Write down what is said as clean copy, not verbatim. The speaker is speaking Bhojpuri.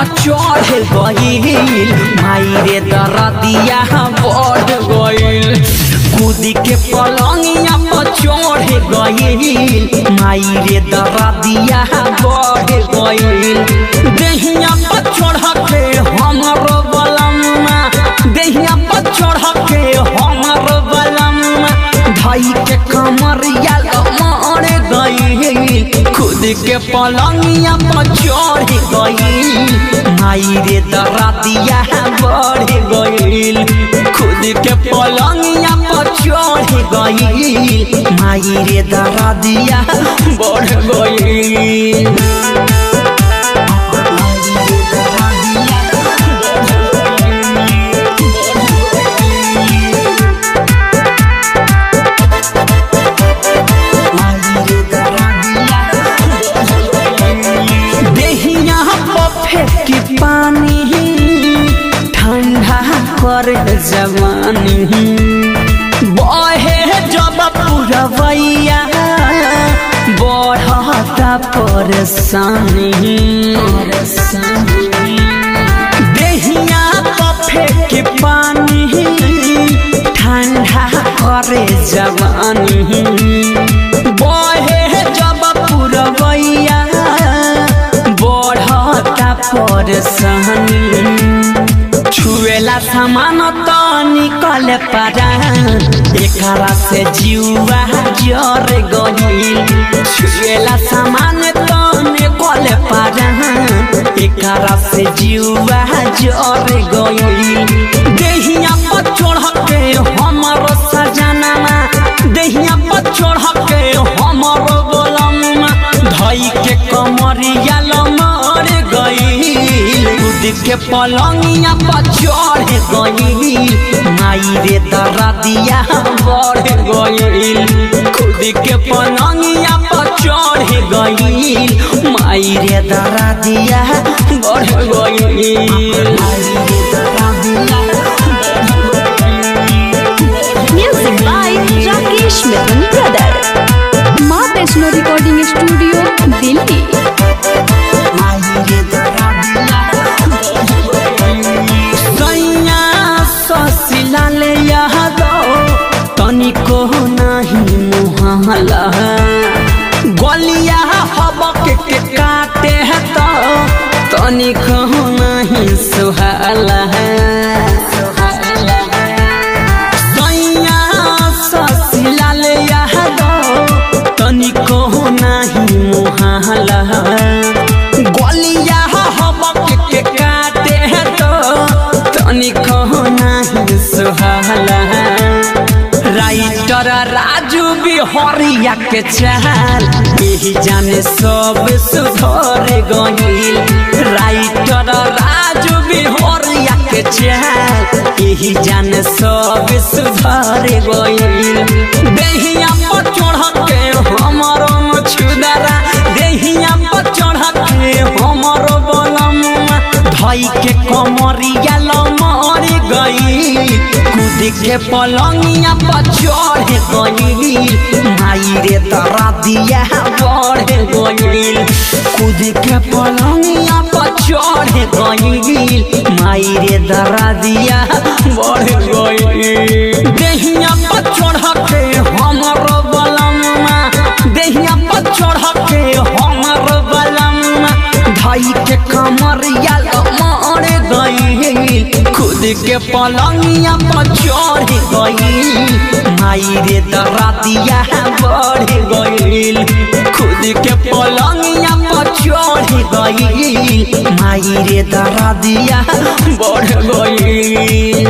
चढ़ गईल माई रे दरदिया बढ़ गईल कूदी के पलंगिया पर चढ़ गईल माई रे दरदिया बढ़ गईल देहिया पर चढ़ के हमरो बलम्मा देहिया पर चढ़ के हमरो बलम्मा भाई के कमरिया मर गईल खुद के पलंगिया पर चढ़ गईल माई रे दरदिया बढ़ गईल खुद के पलंगिया पर चढ़ गईल माई रे दरदिया बढ़ गईल पानी ठंडा कर जवानी बहे जब पुरवैया बढ़ता परेशानी देहिया पफे के पानी ठंडा कर जवानी बहे जब पुरवैया परेशानी छुएला सामान तो निकल पारा एकरा से जीवा जर गईल छुएला सामान तो निकल पारा एकरा से जीवा जर गईल देहिया पर चढ़ के हमरो सजनमा देहिया पर चढ़ के हमरो गोलमा धई के कमरिया कूद के पलंगिया पर चढ़ गईल माई रे दरदिया बढ़ गईल कूद के पलंगिया पर चढ़ गईल माई रे दरदिया बढ़ गईल music by Rakesh Mithun brother Maa Vaishno recording studio Delhi लाले तनिको नहीं मुहाला गलिया हबक के काटे है तो तनिको नहीं सुहाला लाले तनिको नहीं मुहाला गलिया हबक के काटे है तो तनिको सुहाला राइटर राजू बिहारिया के चाल यही जाने सब सुधर गईल राइटर राजू बिहारिया के चाल यही जाने सब सुधर गईल देहिया पर चढ़ के हमरो छुदरा देहिया पर चढ़ के हमरो बलम्मा धई के कमरिया मर गईल कूद के पलंगिया पर चढ़ गईल माई रे दरदिया बढ़ गईल कूद के पलंगिया पर चढ़ गईल माई रे दरदिया बढ़ गईल देहिया पर चढ़ के हमरो बलम्मा देहिया पर चढ़ के हमरो बलम्मा धई के कमरिया मर गईल खुद के पलंगिया पर चढ़ गईल माई रे दरदिया बढ़ गईल खुद के पलंगिया पर चढ़ गईल माई रे दरदिया बढ़ गईल।